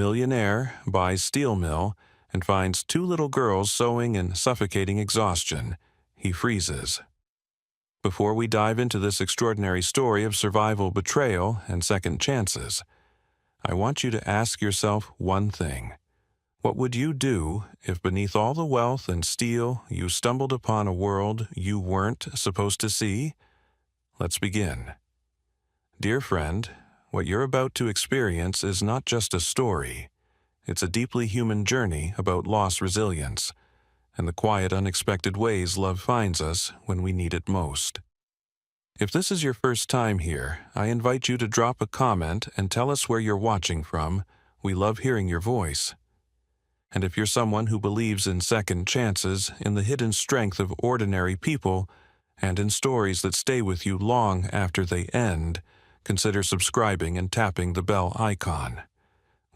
Millionaire buys steel mill and finds two little girls sewing in suffocating exhaustion. He freezes. Before we dive into this extraordinary story of survival, betrayal, and second chances, I want you to ask yourself one thing. What would you do if beneath all the wealth and steel you stumbled upon a world you weren't supposed to see? Let's begin. Dear friend, what you're about to experience is not just a story. It's a deeply human journey about lost resilience and the quiet, unexpected ways love finds us when we need it most. If this is your first time here, I invite you to drop a comment and tell us where you're watching from. We love hearing your voice. And if you're someone who believes in second chances, in the hidden strength of ordinary people, and in stories that stay with you long after they end, consider subscribing and tapping the bell icon.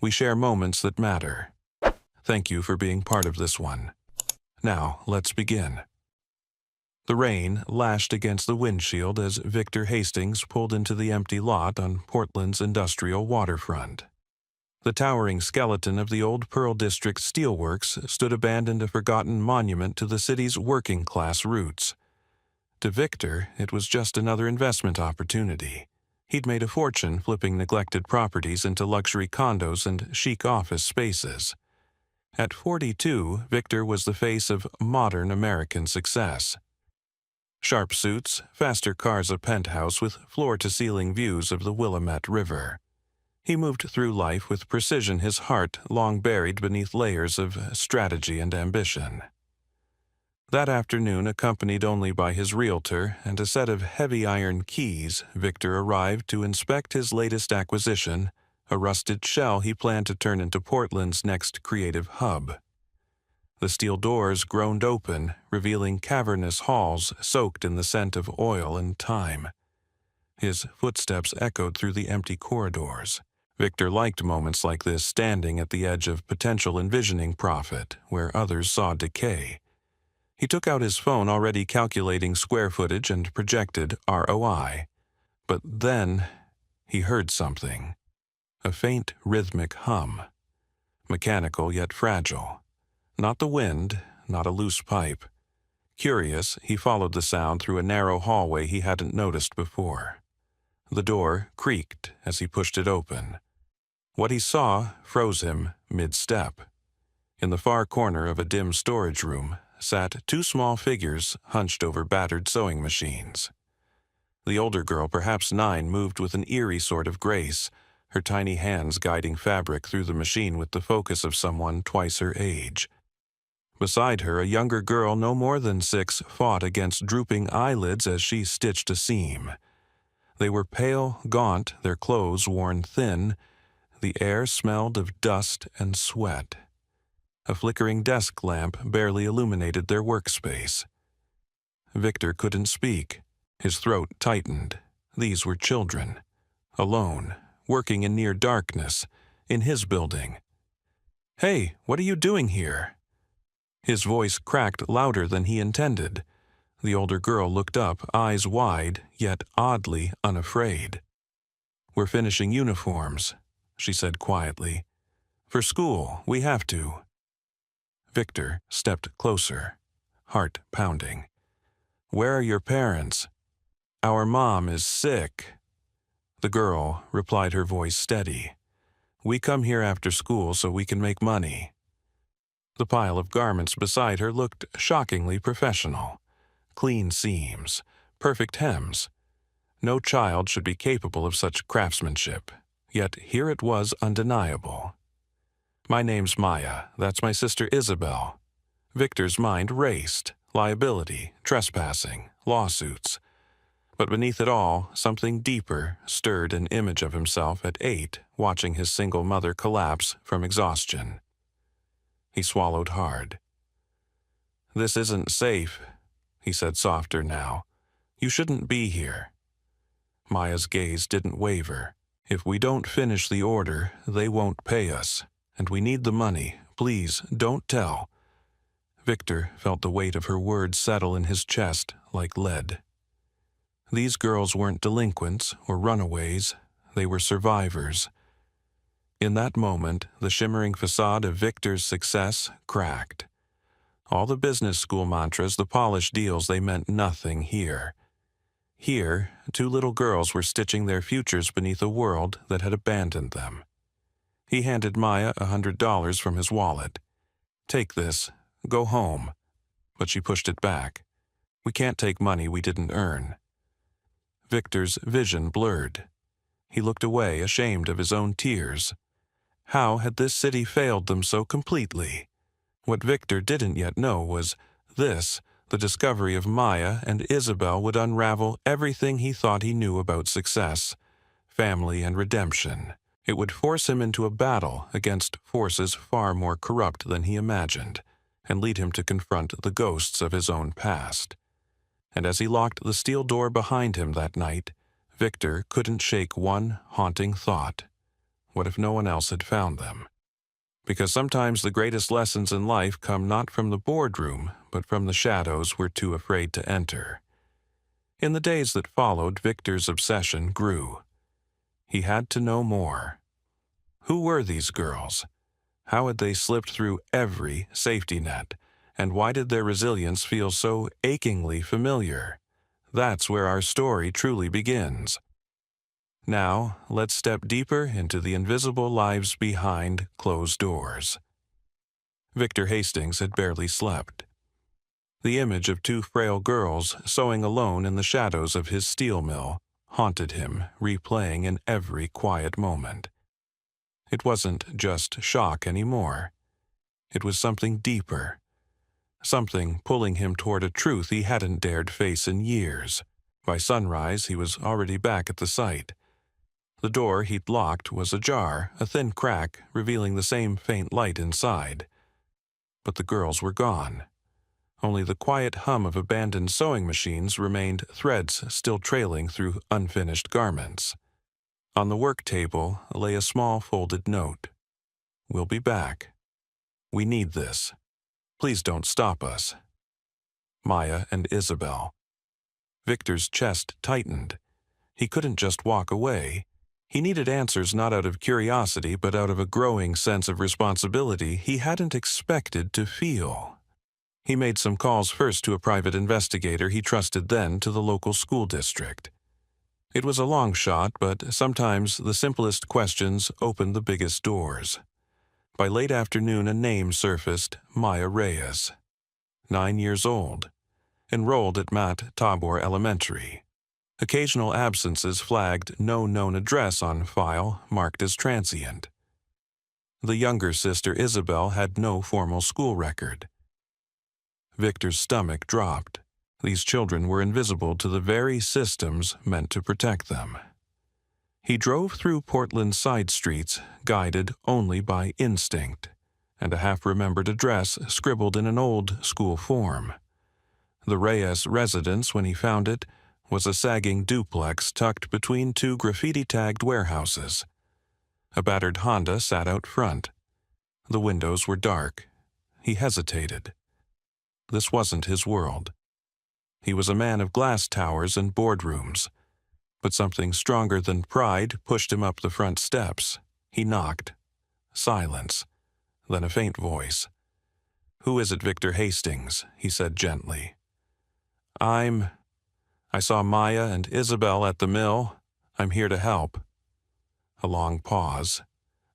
We share moments that matter. Thank you for being part of this one. Now, let's begin. The rain lashed against the windshield as Victor Hastings pulled into the empty lot on Portland's industrial waterfront. The towering skeleton of the old Pearl District steelworks stood abandoned, a forgotten monument to the city's working-class roots. To Victor, it was just another investment opportunity. He'd made a fortune flipping neglected properties into luxury condos and chic office spaces. At 42, Victor was the face of modern American success. Sharp suits, faster cars, a penthouse with floor-to-ceiling views of the Willamette River. He moved through life with precision, his heart long buried beneath layers of strategy and ambition. That afternoon, accompanied only by his realtor and a set of heavy iron keys, Victor arrived to inspect his latest acquisition, a rusted shell he planned to turn into Portland's next creative hub. The steel doors groaned open, revealing cavernous halls soaked in the scent of oil and time. His footsteps echoed through the empty corridors. Victor liked moments like this, standing at the edge of potential, envisioning profit where others saw decay. He took out his phone, already calculating square footage and projected ROI. But then he heard something. A faint, rhythmic hum. Mechanical yet fragile. Not the wind, not a loose pipe. Curious, he followed the sound through a narrow hallway he hadn't noticed before. The door creaked as he pushed it open. What he saw froze him mid-step. In the far corner of a dim storage room sat two small figures hunched over battered sewing machines. The older girl, perhaps 9, moved with an eerie sort of grace, her tiny hands guiding fabric through the machine with the focus of someone twice her age. Beside her, a younger girl no more than 6 fought against drooping eyelids as she stitched a seam. They were pale, gaunt, their clothes worn thin. The air smelled of dust and sweat. A flickering desk lamp barely illuminated their workspace. Victor couldn't speak. His throat tightened. These were children. Alone, working in near darkness, in his building. "Hey, what are you doing here?" His voice cracked louder than he intended. The older girl looked up, eyes wide, yet oddly unafraid. "We're finishing uniforms," she said quietly. "For school, we have to." Victor stepped closer, heart pounding. "Where are your parents?" "Our mom is sick." The girl replied, her voice steady. "We come here after school so we can make money." The pile of garments beside her looked shockingly professional. Clean seams, perfect hems. No child should be capable of such craftsmanship, yet here it was undeniable. "My name's Maya, that's my sister Isabel." Victor's mind raced. Liability, trespassing, lawsuits. But beneath it all, something deeper stirred, an image of himself at 8, watching his single mother collapse from exhaustion. He swallowed hard. "This isn't safe," he said softer now. "You shouldn't be here." Maya's gaze didn't waver. "If we don't finish the order, they won't pay us, and we need the money. Please, don't tell." Victor felt the weight of her words settle in his chest like lead. These girls weren't delinquents or runaways. They were survivors. In that moment, the shimmering facade of Victor's success cracked. All the business school mantras, the polished deals, they meant nothing here. Here, two little girls were stitching their futures beneath a world that had abandoned them. He handed Maya $100 from his wallet. "Take this. Go home." But she pushed it back. "We can't take money we didn't earn." Victor's vision blurred. He looked away, ashamed of his own tears. How had this city failed them so completely? What Victor didn't yet know was this: the discovery of Maya and Isabel would unravel everything he thought he knew about success, family, and redemption. It would force him into a battle against forces far more corrupt than he imagined, and lead him to confront the ghosts of his own past. And as he locked the steel door behind him that night, Victor couldn't shake one haunting thought. What if no one else had found them? Because sometimes the greatest lessons in life come not from the boardroom, but from the shadows we're too afraid to enter. In the days that followed, Victor's obsession grew. He had to know more. Who were these girls? How had they slipped through every safety net? And why did their resilience feel so achingly familiar? That's where our story truly begins. Now, let's step deeper into the invisible lives behind closed doors. Victor Hastings had barely slept. The image of two frail girls sewing alone in the shadows of his steel mill haunted him, replaying in every quiet moment. It wasn't just shock anymore. It was something deeper. Something pulling him toward a truth he hadn't dared face in years. By sunrise, he was already back at the site. The door he'd locked was ajar, a thin crack revealing the same faint light inside. But the girls were gone. Only the quiet hum of abandoned sewing machines remained, threads still trailing through unfinished garments. On the work table lay a small folded note. "We'll be back. We need this. Please don't stop us. Maya and Isabel." Victor's chest tightened. He couldn't just walk away. He needed answers not out of curiosity, but out of a growing sense of responsibility he hadn't expected to feel. He made some calls, first to a private investigator he trusted, then to the local school district. It was a long shot, but sometimes the simplest questions opened the biggest doors. By late afternoon, a name surfaced: Maya Reyes. 9 years old. Enrolled at Matt Tabor Elementary. Occasional absences flagged no known address on file, marked as transient. The younger sister, Isabel, had no formal school record. Victor's stomach dropped. These children were invisible to the very systems meant to protect them. He drove through Portland's side streets, guided only by instinct, and a half-remembered address scribbled in an old school form. The Reyes residence, when he found it, was a sagging duplex tucked between two graffiti-tagged warehouses. A battered Honda sat out front. The windows were dark. He hesitated. This wasn't his world. He was a man of glass towers and boardrooms. But something stronger than pride pushed him up the front steps. He knocked. Silence. Then a faint voice. "Who is it, Victor Hastings?" he said gently. I saw Maya and Isabel at the mill. I'm here to help." A long pause.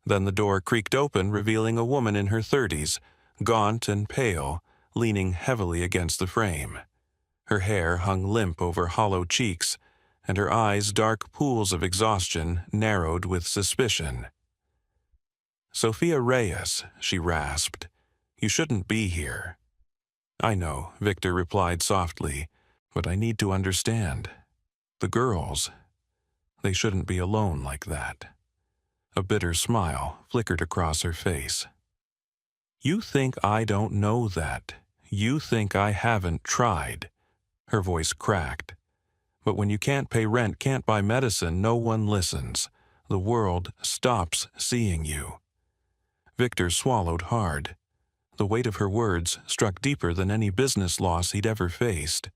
Then the door creaked open, revealing a woman in her 30s, gaunt and pale, leaning heavily against the frame. Her hair hung limp over hollow cheeks, and her eyes, dark pools of exhaustion, narrowed with suspicion. "Sophia Reyes," she rasped. "You shouldn't be here." "I know," Victor replied softly, "but I need to understand. The girls, they shouldn't be alone like that." A bitter smile flickered across her face. "You think I don't know that. You think I haven't tried." Her voice cracked. "But when you can't pay rent, can't buy medicine, no one listens. The world stops seeing you." Victor swallowed hard. The weight of her words struck deeper than any business loss he'd ever faced.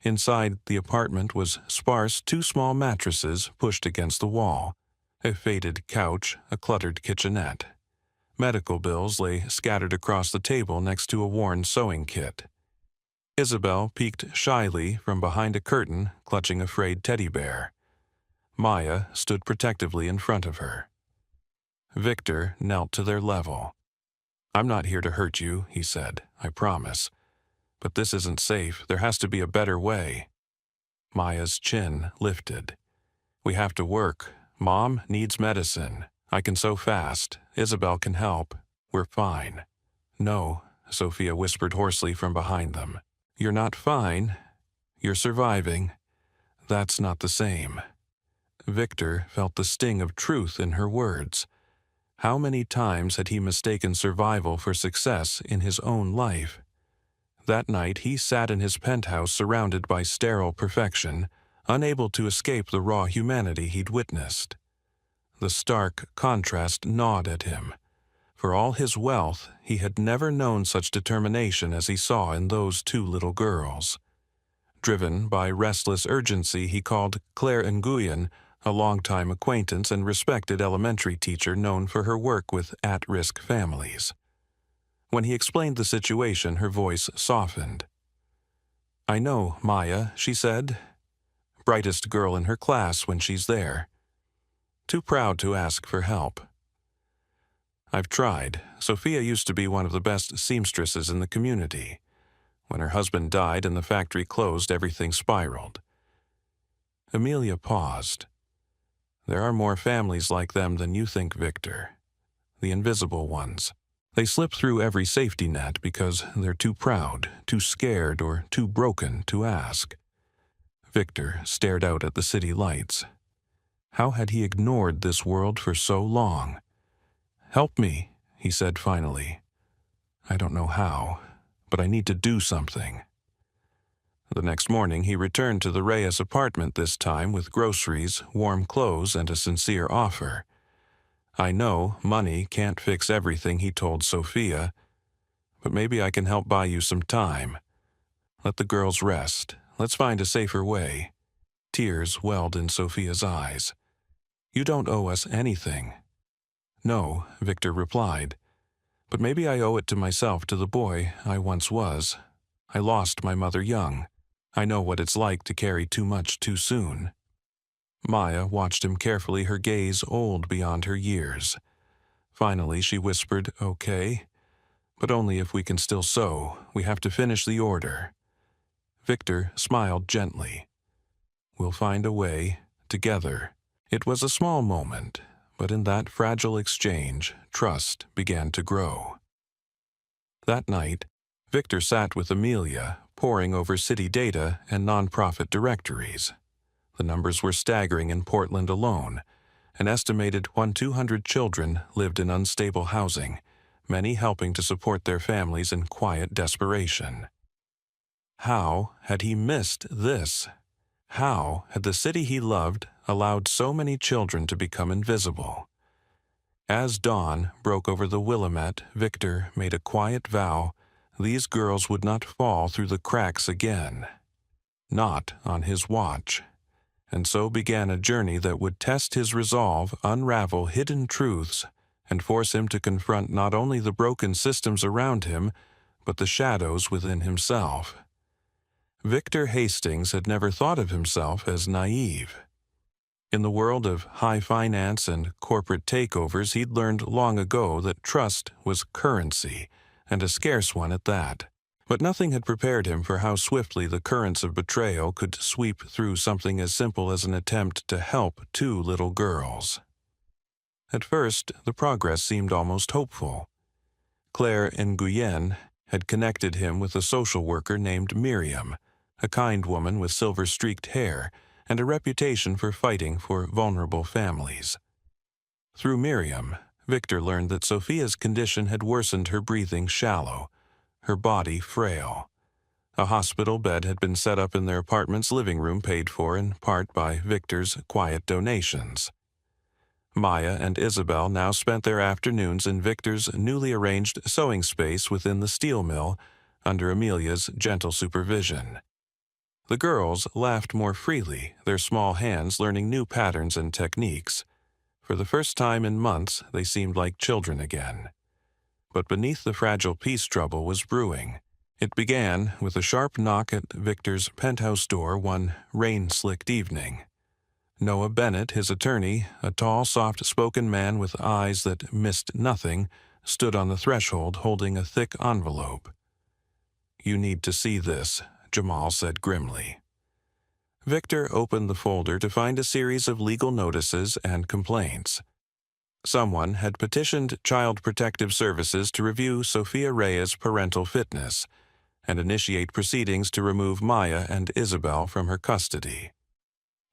Inside the apartment was sparse, two small mattresses pushed against the wall, A faded couch, a cluttered kitchenette. Medical bills lay scattered across the table next to a worn sewing kit. Isabel peeked shyly from behind a curtain, clutching a frayed teddy bear. Maya stood protectively in front of her. Victor knelt to their level. "I'm not here to hurt you," he said, "I promise. But this isn't safe. There has to be a better way." Maya's chin lifted. "We have to work. Mom needs medicine. I can sew fast. Isabel can help. We're fine." "No," Sophia whispered hoarsely from behind them. "You're not fine. You're surviving. That's not the same." Victor felt the sting of truth in her words. How many times had he mistaken survival for success in his own life? That night he sat in his penthouse surrounded by sterile perfection, unable to escape the raw humanity he'd witnessed. The stark contrast gnawed at him. For all his wealth, he had never known such determination as he saw in those two little girls. Driven by restless urgency, he called Claire Nguyen, a longtime acquaintance and respected elementary teacher known for her work with at-risk families. When he explained the situation, her voice softened. "I know, Maya," she said. "Brightest girl in her class when she's there. Too proud to ask for help. I've tried. Sophia used to be one of the best seamstresses in the community. When her husband died and the factory closed, everything spiraled." Amelia paused. "There are more families like them than you think, Victor. The invisible ones. They slip through every safety net because they're too proud, too scared, or too broken to ask." Victor stared out at the city lights. How had he ignored this world for so long? "Help me," he said finally. "I don't know how, but I need to do something." The next morning he returned to the Reyes apartment, this time with groceries, warm clothes, and a sincere offer. "I know money can't fix everything," he told Sophia, "but maybe I can help buy you some time. Let the girls rest. Let's find a safer way." Tears welled in Sophia's eyes. "You don't owe us anything." "No," Victor replied, "but maybe I owe it to myself, to the boy I once was. I lost my mother young. I know what it's like to carry too much too soon." Maya watched him carefully, her gaze old beyond her years. Finally she whispered, "Okay, but only if we can still sew. We have to finish the order." Victor smiled gently. "We'll find a way, together." It was a small moment, but in that fragile exchange, trust began to grow. That night, Victor sat with Amelia, poring over city data and nonprofit directories. The numbers were staggering in Portland alone. An estimated 200 children lived in unstable housing, many helping to support their families in quiet desperation. How had he missed this? How had the city he loved allowed so many children to become invisible? As dawn broke over the Willamette, Victor made a quiet vow: these girls would not fall through the cracks again. Not on his watch. And so began a journey that would test his resolve, unravel hidden truths, and force him to confront not only the broken systems around him, but the shadows within himself. Victor Hastings had never thought of himself as naive. In the world of high finance and corporate takeovers, he'd learned long ago that trust was currency, and a scarce one at that. But nothing had prepared him for how swiftly the currents of betrayal could sweep through something as simple as an attempt to help two little girls. At first, the progress seemed almost hopeful. Claire Nguyen had connected him with a social worker named Miriam, a kind woman with silver-streaked hair and a reputation for fighting for vulnerable families. Through Miriam, Victor learned that Sophia's condition had worsened, her breathing shallow, her body frail. A hospital bed had been set up in their apartment's living room, paid for in part by Victor's quiet donations. Maya and Isabel now spent their afternoons in Victor's newly arranged sewing space within the steel mill, under Amelia's gentle supervision. The girls laughed more freely, their small hands learning new patterns and techniques. For the first time in months, they seemed like children again. But beneath the fragile peace trouble was brewing. It began with a sharp knock at Victor's penthouse door one rain-slicked evening. Noah Bennett, his attorney, a tall, soft-spoken man with eyes that missed nothing, stood on the threshold holding a thick envelope. "You need to see this," Jamal said grimly. Victor opened the folder to find a series of legal notices and complaints. Someone had petitioned Child Protective Services to review Sophia Reyes' parental fitness and initiate proceedings to remove Maya and Isabel from her custody.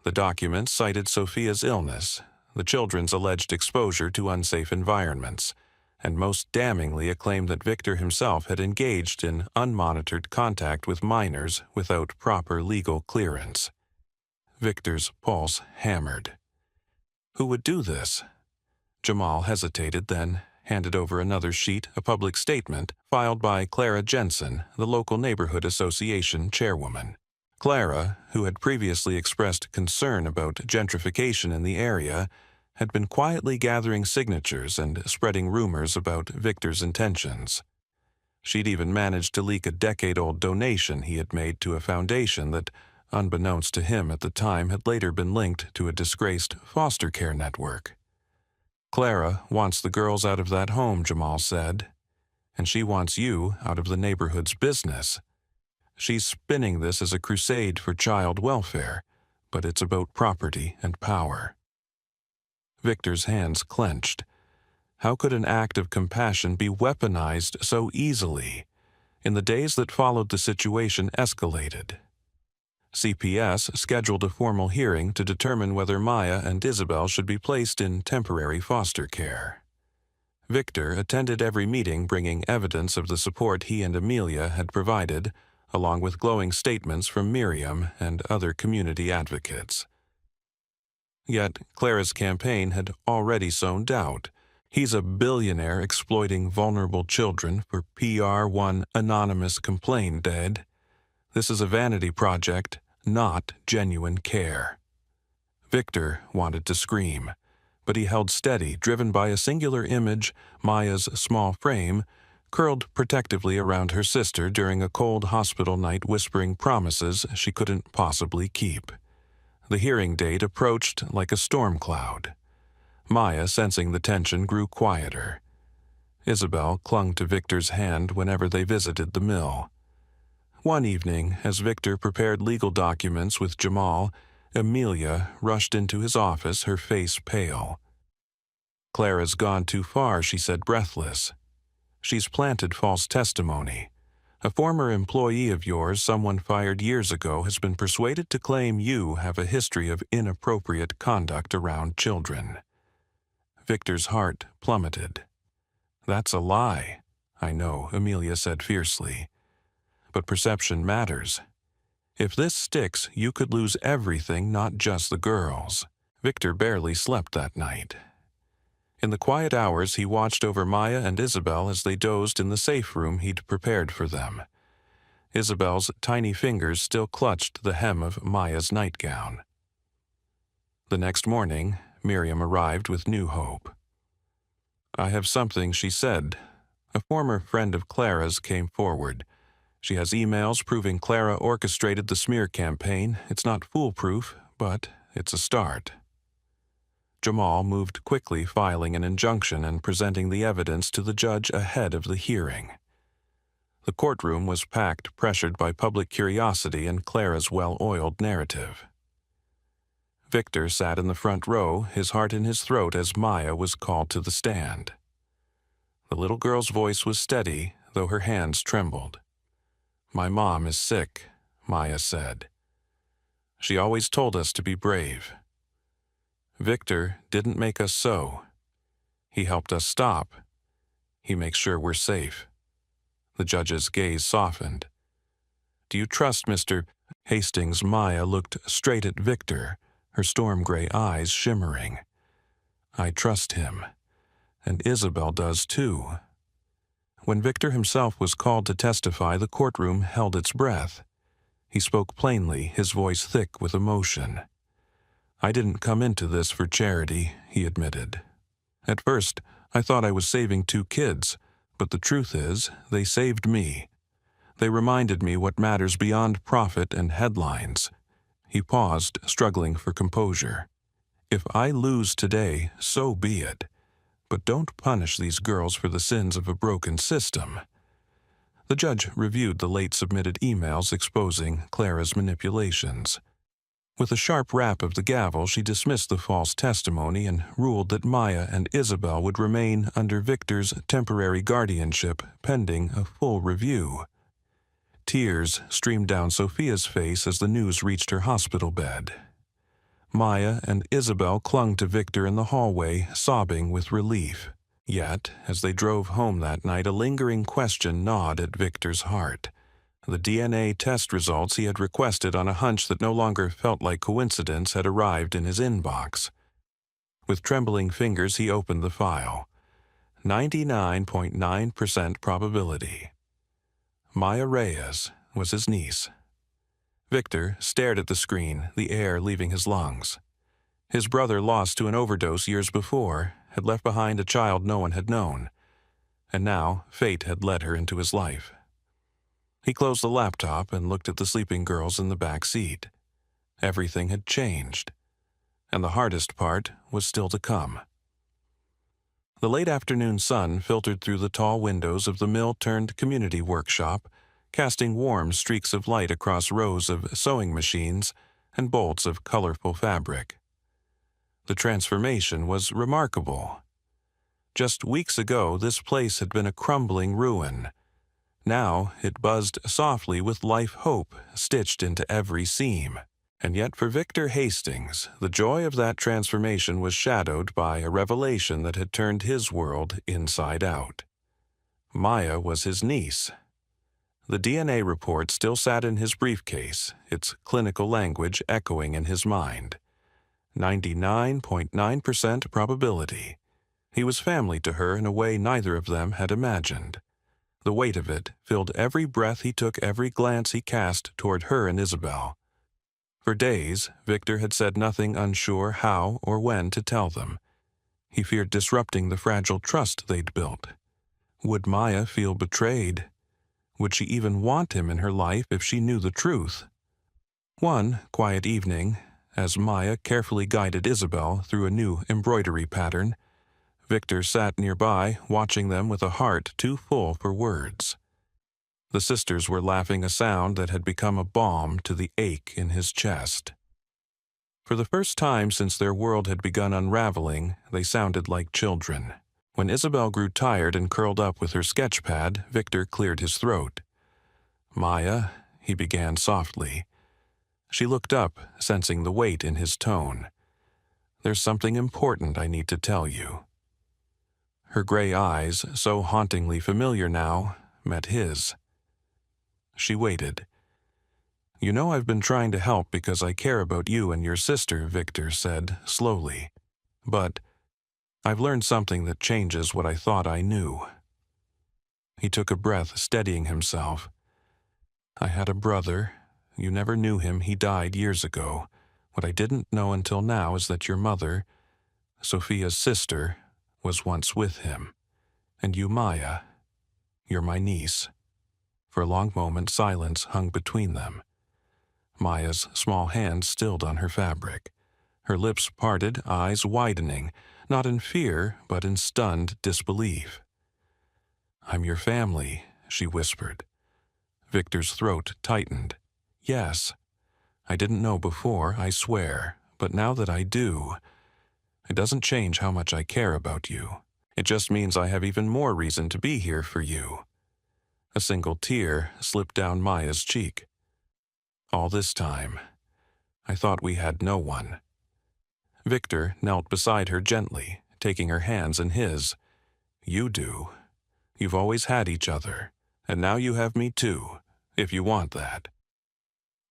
The documents cited Sophia's illness, the children's alleged exposure to unsafe environments, and most damningly acclaimed that Victor himself had engaged in unmonitored contact with minors without proper legal clearance. Victor's pulse hammered. Who would do this? Jamal hesitated, then handed over another sheet, a public statement, filed by Clara Jensen, the local neighborhood association chairwoman. Clara, who had previously expressed concern about gentrification in the area, had been quietly gathering signatures and spreading rumors about Victor's intentions. She'd even managed to leak a decade-old donation he had made to a foundation that, unbeknownst to him at the time, had later been linked to a disgraced foster care network. "Clara wants the girls out of that home," Jamal said, "and she wants you out of the neighborhood's business. She's spinning this as a crusade for child welfare, but it's about property and power." Victor's hands clenched. How could an act of compassion be weaponized so easily? In the days that followed, the situation escalated. CPS scheduled a formal hearing to determine whether Maya and Isabel should be placed in temporary foster care. Victor attended every meeting, bringing evidence of the support he and Amelia had provided, along with glowing statements from Miriam and other community advocates. Yet Clara's campaign had already sown doubt. He's a billionaire exploiting vulnerable children for PR, one anonymous complaint did. This is a vanity project, not genuine care. Victor wanted to scream, but he held steady, driven by a singular image, Maya's small frame, curled protectively around her sister during a cold hospital night, whispering promises she couldn't possibly keep. The hearing date approached like a storm cloud. Maya, sensing the tension, grew quieter. Isabel clung to Victor's hand whenever they visited the mill. One evening, as Victor prepared legal documents with Jamal, Amelia rushed into his office, her face pale. "Clara's gone too far," she said, breathless. "She's planted false testimony. A former employee of yours, someone fired years ago, has been persuaded to claim you have a history of inappropriate conduct around children." Victor's heart plummeted. "That's a lie." "I know," Amelia said fiercely. "But perception matters. If this sticks, you could lose everything, not just the girls." Victor barely slept that night. In the quiet hours, he watched over Maya and Isabel as they dozed in the safe room he'd prepared for them. Isabel's tiny fingers still clutched the hem of Maya's nightgown. The next morning, Miriam arrived with new hope. "I have something," she said. A former friend of Clara's came forward. "She has emails proving Clara orchestrated the smear campaign. It's not foolproof, but it's a start." Jamal moved quickly, filing an injunction and presenting the evidence to the judge ahead of the hearing. The courtroom was packed, pressured by public curiosity and Clara's well-oiled narrative. Victor sat in the front row, his heart in his throat as Maya was called to the stand. The little girl's voice was steady, though her hands trembled. "My mom is sick," Maya said. "She always told us to be brave. Victor didn't make us so. He helped us stop. He makes sure we're safe." The judge's gaze softened. "Do you trust Mr. Hastings?" Maya looked straight at Victor, her storm-gray eyes shimmering. "I trust him. And Isabel does too." When Victor himself was called to testify, the courtroom held its breath. He spoke plainly, his voice thick with emotion. "I didn't come into this for charity," he admitted. "At first, I thought I was saving 2 kids, but the truth is, they saved me. They reminded me what matters beyond profit and headlines." He paused, struggling for composure. "If I lose today, so be it. But don't punish these girls for the sins of a broken system." The judge reviewed the late-submitted emails exposing Clara's manipulations. With a sharp rap of the gavel, she dismissed the false testimony and ruled that Maya and Isabel would remain under Victor's temporary guardianship pending a full review. Tears streamed down Sophia's face as the news reached her hospital bed. Maya and Isabel clung to Victor in the hallway, sobbing with relief. Yet, as they drove home that night, a lingering question gnawed at Victor's heart. The DNA test results he had requested on a hunch that no longer felt like coincidence had arrived in his inbox. With trembling fingers, he opened the file. 99.9% probability. Maya Reyes was his niece. Victor stared at the screen, the air leaving his lungs. His brother, lost to an overdose years before, had left behind a child no one had known, and now fate had led her into his life. He closed the laptop and looked at the sleeping girls in the back seat. Everything had changed, and the hardest part was still to come. The late afternoon sun filtered through the tall windows of the mill-turned-community workshop, casting warm streaks of light across rows of sewing machines and bolts of colorful fabric. The transformation was remarkable. Just weeks ago, this place had been a crumbling ruin. Now it buzzed softly with life hope stitched into every seam. And yet for Victor Hastings, the joy of that transformation was shadowed by a revelation that had turned his world inside out. Maya was his niece. The DNA report still sat in his briefcase, its clinical language echoing in his mind. 99.9% probability. He was family to her in a way neither of them had imagined. The weight of it filled every breath he took, every glance he cast toward her and Isabel. For days, Victor had said nothing, unsure how or when to tell them. He feared disrupting the fragile trust they'd built. Would Maya feel betrayed? Would she even want him in her life if she knew the truth? One quiet evening, as Maya carefully guided Isabel through a new embroidery pattern, Victor sat nearby, watching them with a heart too full for words. The sisters were laughing, a sound that had become a balm to the ache in his chest. For the first time since their world had begun unraveling, they sounded like children. When Isabel grew tired and curled up with her sketch pad, Victor cleared his throat. "Maya," he began softly. She looked up, sensing the weight in his tone. "There's something important I need to tell you." Her gray eyes, so hauntingly familiar now, met his. She waited. "You know I've been trying to help because I care about you and your sister," Victor said, slowly. "But I've learned something that changes what I thought I knew." He took a breath, steadying himself. "I had a brother. You never knew him. He died years ago. What I didn't know until now is that your mother, Sophia's sister, was once with him. And you, Maya, you're my niece." For a long moment, silence hung between them. Maya's small hand stilled on her fabric. Her lips parted, eyes widening, not in fear, but in stunned disbelief. "I'm your family," she whispered. Victor's throat tightened. "Yes. I didn't know before, I swear, but now that I do, it doesn't change how much I care about you. It just means I have even more reason to be here for you." A single tear slipped down Maya's cheek. "All this time, I thought we had no one." Victor knelt beside her gently, taking her hands in his. "You do. You've always had each other, and now you have me too, if you want that."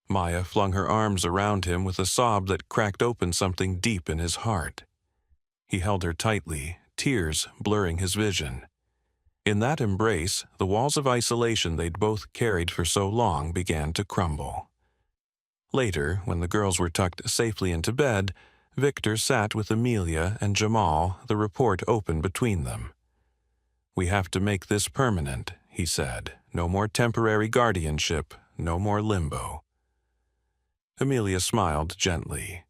Maya flung her arms around him with a sob that cracked open something deep in his heart. He held her tightly, tears blurring his vision. In that embrace, the walls of isolation they'd both carried for so long began to crumble. Later, when the girls were tucked safely into bed, Victor sat with Amelia and Jamal, the report open between them. "We have to make this permanent," he said. "No more temporary guardianship, no more limbo." Amelia smiled gently.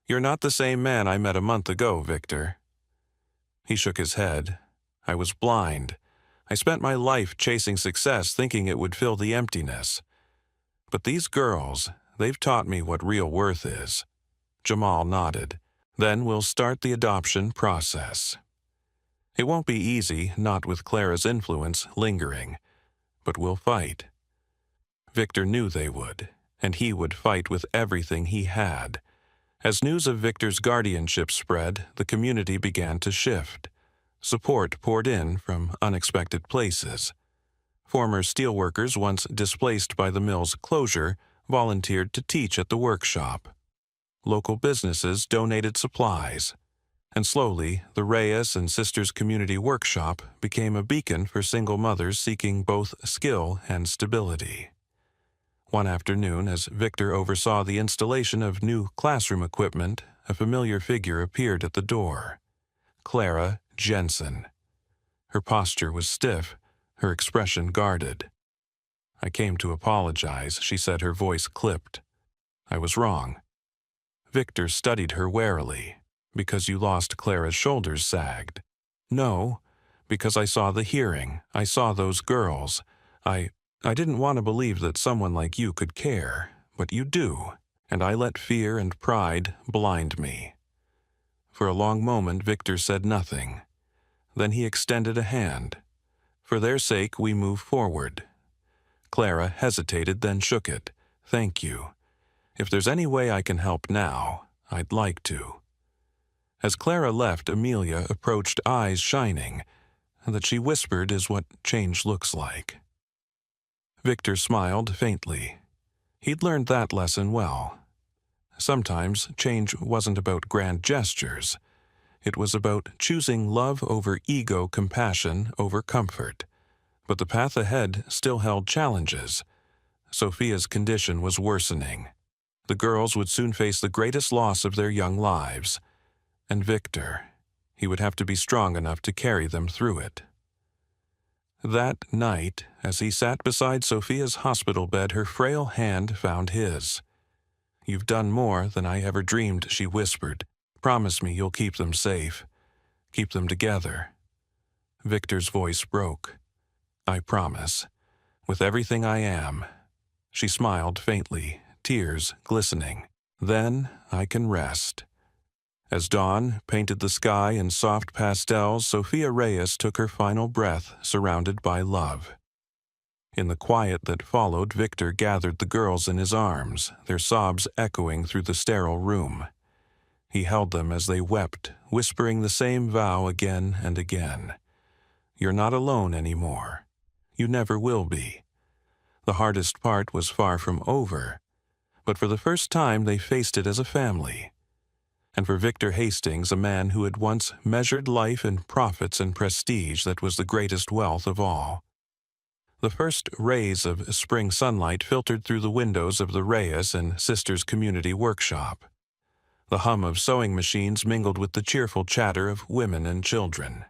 "You're not the same man I met a month ago, Victor." He shook his head. "I was blind. I spent my life chasing success, thinking it would fill the emptiness. But these girls, they've taught me what real worth is." Jamal nodded. "Then we'll start the adoption process. It won't be easy, not with Clara's influence lingering, but we'll fight." Victor knew they would, and he would fight with everything he had. As news of Victor's guardianship spread, the community began to shift. Support poured in from unexpected places. Former steelworkers, once displaced by the mill's closure, volunteered to teach at the workshop. Local businesses donated supplies, and slowly the Reyes and Sisters Community Workshop became a beacon for single mothers seeking both skill and stability. One afternoon, as Victor oversaw the installation of new classroom equipment, a familiar figure appeared at the door. Clara Jensen. Her posture was stiff, her expression guarded. "I came to apologize," she said, her voice clipped. "I was wrong." Victor studied her warily. "Because you lost Clara's shoulders sagged." "No, because I saw the hearing. I saw those girls. I didn't want to believe that someone like you could care, but you do, and I let fear and pride blind me." For a long moment, Victor said nothing. Then he extended a hand. "For their sake, we move forward." Clara hesitated, then shook it. "Thank you. If there's any way I can help now, I'd like to." As Clara left, Amelia approached, eyes shining. That she whispered is what change looks like. Victor smiled faintly. He'd learned that lesson well. Sometimes change wasn't about grand gestures. It was about choosing love over ego, compassion over comfort. But the path ahead still held challenges. Sophia's condition was worsening. The girls would soon face the greatest loss of their young lives. And Victor, he would have to be strong enough to carry them through it. That night, as he sat beside Sophia's hospital bed, her frail hand found his. "You've done more than I ever dreamed," she whispered. "Promise me you'll keep them safe. Keep them together." Victor's voice broke. "I promise. With everything I am." She smiled faintly, tears glistening. "Then I can rest." As dawn painted the sky in soft pastels, Sophia Reyes took her final breath, surrounded by love. In the quiet that followed, Victor gathered the girls in his arms, their sobs echoing through the sterile room. He held them as they wept, whispering the same vow again and again. "You're not alone anymore. You never will be." The hardest part was far from over, but for the first time they faced it as a family. And for Victor Hastings, a man who had once measured life in profits and prestige that was the greatest wealth of all. The first rays of spring sunlight filtered through the windows of the Reyes and Sisters Community Workshop. The hum of sewing machines mingled with the cheerful chatter of women and children.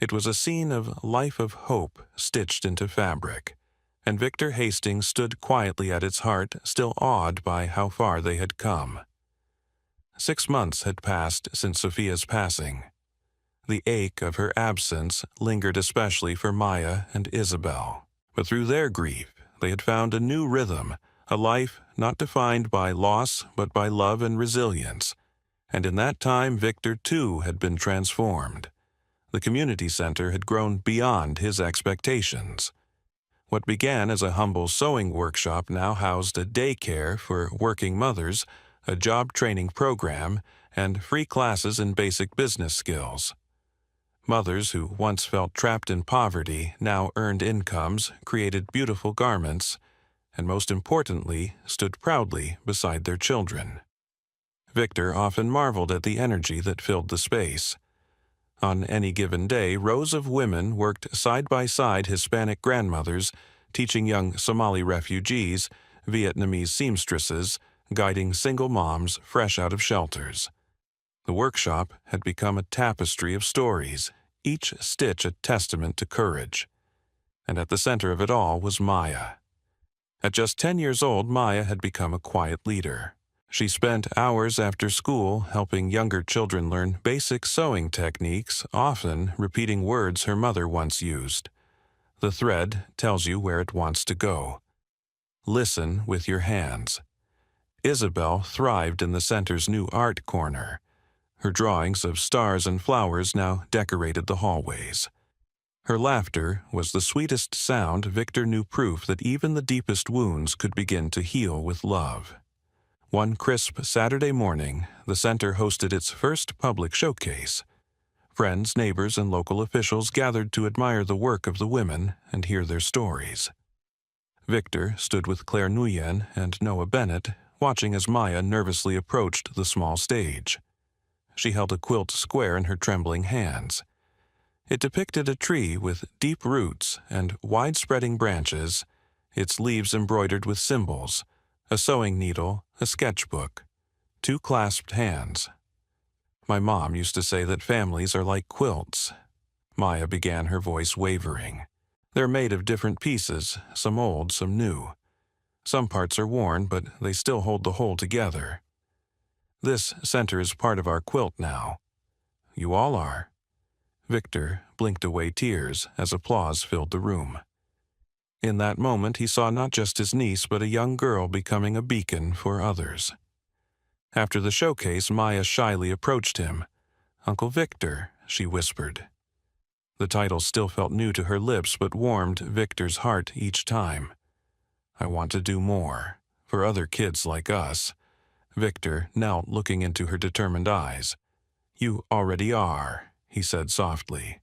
It was a scene of life of hope stitched into fabric, and Victor Hastings stood quietly at its heart, still awed by how far they had come. 6 months had passed since Sophia's passing. The ache of her absence lingered especially for Maya and Isabel. But through their grief, they had found a new rhythm, a life not defined by loss but by love and resilience. And in that time, Victor, too, had been transformed. The community center had grown beyond his expectations. What began as a humble sewing workshop now housed a daycare for working mothers, a job training program, and free classes in basic business skills. Mothers who once felt trapped in poverty now earned incomes, created beautiful garments, and most importantly, stood proudly beside their children. Victor often marveled at the energy that filled the space. On any given day, rows of women worked side by side, Hispanic grandmothers, teaching young Somali refugees, Vietnamese seamstresses, guiding single moms fresh out of shelters. The workshop had become a tapestry of stories, each stitch a testament to courage. And at the center of it all was Maya. At just 10 years old, Maya had become a quiet leader. She spent hours after school helping younger children learn basic sewing techniques, often repeating words her mother once used. The thread tells you where it wants to go. Listen with your hands. Isabel thrived in the center's new art corner. Her drawings of stars and flowers now decorated the hallways. Her laughter was the sweetest sound. Victor knew proof that even the deepest wounds could begin to heal with love. One crisp Saturday morning, the center hosted its first public showcase. Friends, neighbors, and local officials gathered to admire the work of the women and hear their stories. Victor stood with Claire Nguyen and Noah Bennett, watching as Maya nervously approached the small stage. She held a quilt square in her trembling hands. It depicted a tree with deep roots and wide-spreading branches, its leaves embroidered with symbols, a sewing needle, a sketchbook, 2 clasped hands. My mom used to say that families are like quilts. Maya began, her voice wavering. They're made of different pieces, some old, some new. Some parts are worn, but they still hold the whole together. This center is part of our quilt now. You all are. Victor blinked away tears as applause filled the room. In that moment, he saw not just his niece, but a young girl becoming a beacon for others. After the showcase, Maya shyly approached him. "Uncle Victor," she whispered. The title still felt new to her lips, but warmed Victor's heart each time. "I want to do more, for other kids like us." Victor knelt, looking into her determined eyes. "You already are," he said softly.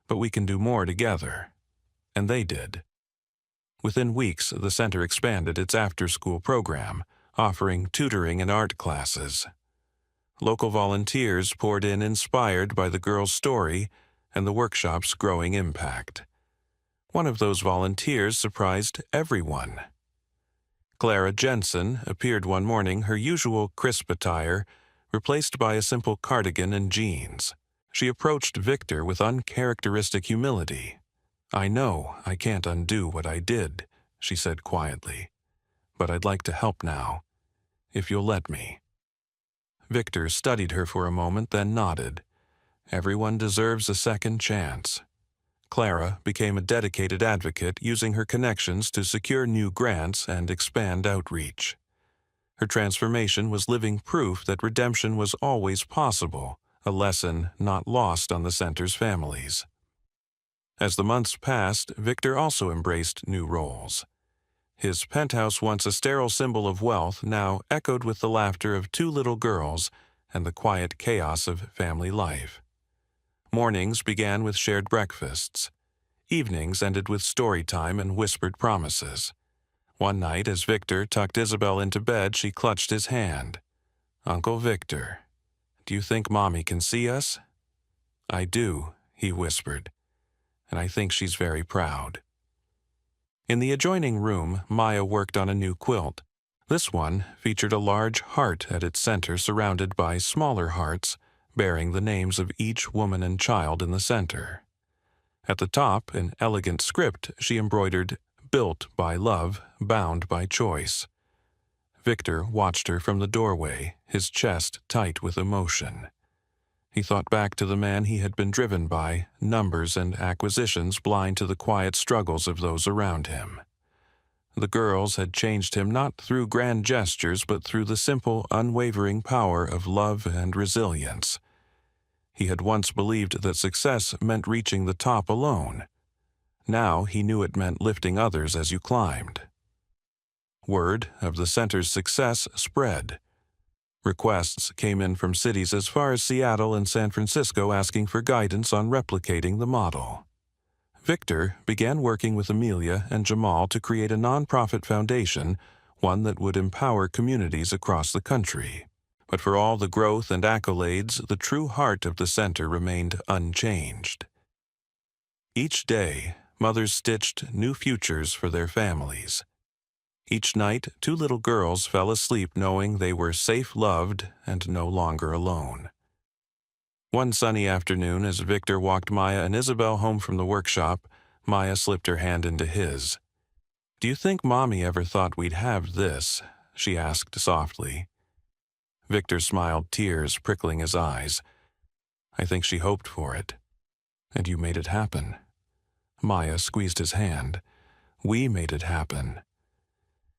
"But we can do more together." And they did. Within weeks, the center expanded its after-school program, offering tutoring and art classes. Local volunteers poured in, inspired by the girl's story and the workshop's growing impact. One of those volunteers surprised everyone. Clara Jensen appeared one morning, her usual crisp attire replaced by a simple cardigan and jeans. She approached Victor with uncharacteristic humility. "I know I can't undo what I did," she said quietly, "but I'd like to help now, if you'll let me." Victor studied her for a moment, then nodded. Everyone deserves a second chance. Clara became a dedicated advocate, using her connections to secure new grants and expand outreach. Her transformation was living proof that redemption was always possible, a lesson not lost on the center's families. As the months passed, Victor also embraced new roles. His penthouse, once a sterile symbol of wealth, now echoed with the laughter of 2 little girls and the quiet chaos of family life. Mornings began with shared breakfasts. Evenings ended with story time and whispered promises. One night, as Victor tucked Isabel into bed, she clutched his hand. "Uncle Victor, do you think Mommy can see us?" "I do," he whispered, "and I think she's very proud." In the adjoining room, Maya worked on a new quilt. This one featured a large heart at its center, surrounded by smaller hearts bearing the names of each woman and child in the center. At the top, in elegant script, she embroidered, "Built by love, bound by choice." Victor watched her from the doorway, his chest tight with emotion. He thought back to the man he had been driven by, numbers and acquisitions, blind to the quiet struggles of those around him. The girls had changed him not through grand gestures, but through the simple, unwavering power of love and resilience. He had once believed that success meant reaching the top alone. Now he knew it meant lifting others as you climbed. Word of the center's success spread. Requests came in from cities as far as Seattle and San Francisco, asking for guidance on replicating the model. Victor began working with Amelia and Jamal to create a nonprofit foundation, one that would empower communities across the country. But for all the growth and accolades, the true heart of the center remained unchanged. Each day, mothers stitched new futures for their families. Each night, 2 little girls fell asleep knowing they were safe, loved, and no longer alone. One sunny afternoon, as Victor walked Maya and Isabel home from the workshop, Maya slipped her hand into his. "Do you think Mommy ever thought we'd have this?" she asked softly. Victor smiled, tears prickling his eyes. "I think she hoped for it. And you made it happen." Maya squeezed his hand. "We made it happen."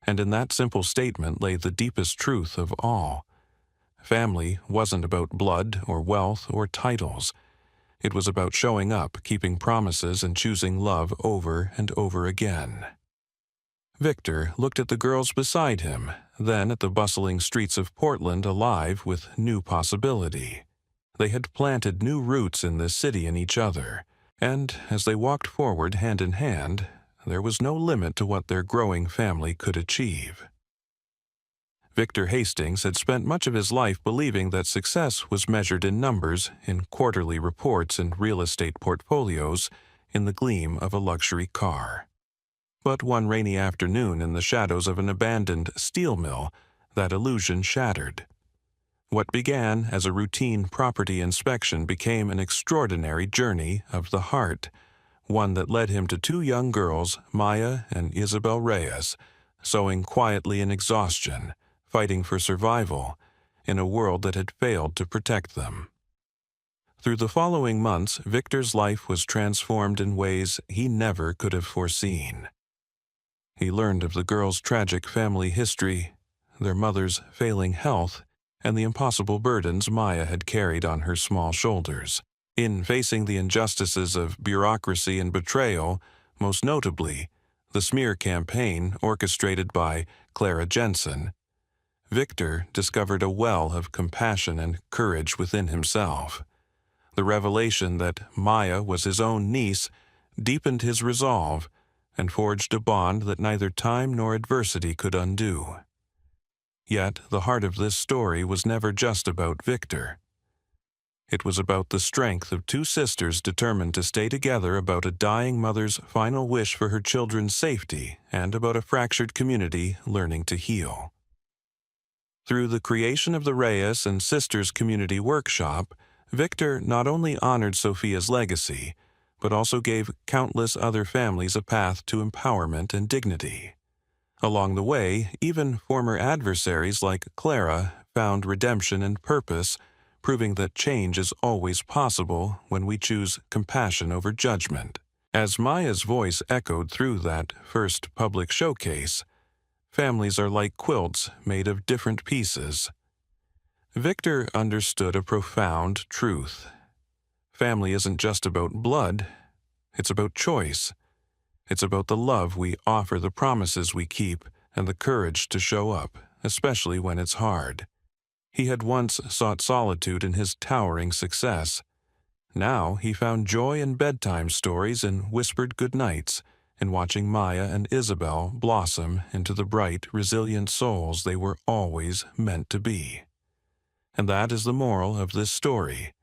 And in that simple statement lay the deepest truth of all. Family wasn't about blood or wealth or titles. It was about showing up, keeping promises, and choosing love over and over again. Victor looked at the girls beside him, then at the bustling streets of Portland alive with new possibility. They had planted new roots in this city and each other, and as they walked forward hand in hand, there was no limit to what their growing family could achieve. Victor Hastings had spent much of his life believing that success was measured in numbers, in quarterly reports and real estate portfolios, in the gleam of a luxury car. But one rainy afternoon in the shadows of an abandoned steel mill, that illusion shattered. What began as a routine property inspection became an extraordinary journey of the heart, one that led him to two young girls, Maya and Isabel Reyes, sewing quietly in exhaustion, fighting for survival, in a world that had failed to protect them. Through the following months, Victor's life was transformed in ways he never could have foreseen. He learned of the girls' tragic family history, their mother's failing health, and the impossible burdens Maya had carried on her small shoulders. In facing the injustices of bureaucracy and betrayal, most notably, the smear campaign orchestrated by Clara Jensen, Victor discovered a well of compassion and courage within himself. The revelation that Maya was his own niece deepened his resolve and forged a bond that neither time nor adversity could undo. Yet the heart of this story was never just about Victor. It was about the strength of two sisters determined to stay together, about a dying mother's final wish for her children's safety, and about a fractured community learning to heal. Through the creation of the Reyes and Sisters Community Workshop, Victor not only honored Sophia's legacy, but also gave countless other families a path to empowerment and dignity. Along the way, even former adversaries like Clara found redemption and purpose, proving that change is always possible when we choose compassion over judgment. As Maya's voice echoed through that first public showcase, families are like quilts made of different pieces. Victor understood a profound truth. Family isn't just about blood, it's about choice. It's about the love we offer, the promises we keep, and the courage to show up, especially when it's hard. He had once sought solitude in his towering success. Now he found joy in bedtime stories and whispered goodnights, in watching Maya and Isabel blossom into the bright, resilient souls they were always meant to be. And that is the moral of this story,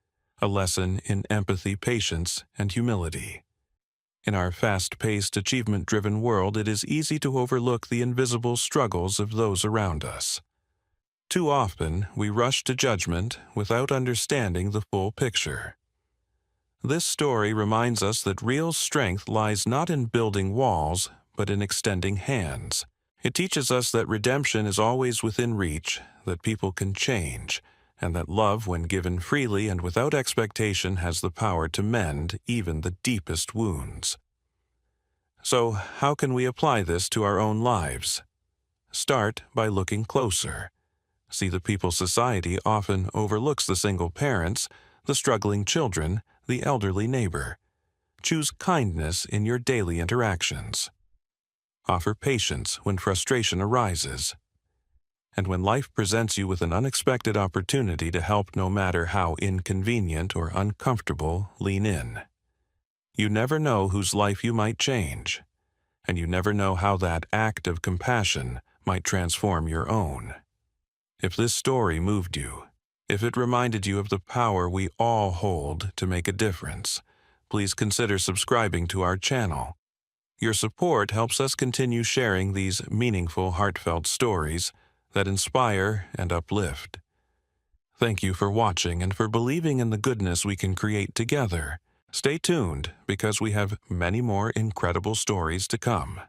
a lesson in empathy, patience, and humility. In our fast-paced, achievement-driven world, it is easy to overlook the invisible struggles of those around us. Too often, we rush to judgment without understanding the full picture. This story reminds us that real strength lies not in building walls, but in extending hands. It teaches us that redemption is always within reach, that people can change, and that love, when given freely and without expectation, has the power to mend even the deepest wounds. So, how can we apply this to our own lives? Start by looking closer. See the people society often overlooks: the single parents, the struggling children, the elderly neighbor. Choose kindness in your daily interactions. Offer patience when frustration arises. And when life presents you with an unexpected opportunity to help, no matter how inconvenient or uncomfortable, lean in. You never know whose life you might change, and you never know how that act of compassion might transform your own. If this story moved you, if it reminded you of the power we all hold to make a difference, please consider subscribing to our channel. Your support helps us continue sharing these meaningful, heartfelt stories that inspire and uplift. Thank you for watching and for believing in the goodness we can create together. Stay tuned because we have many more incredible stories to come.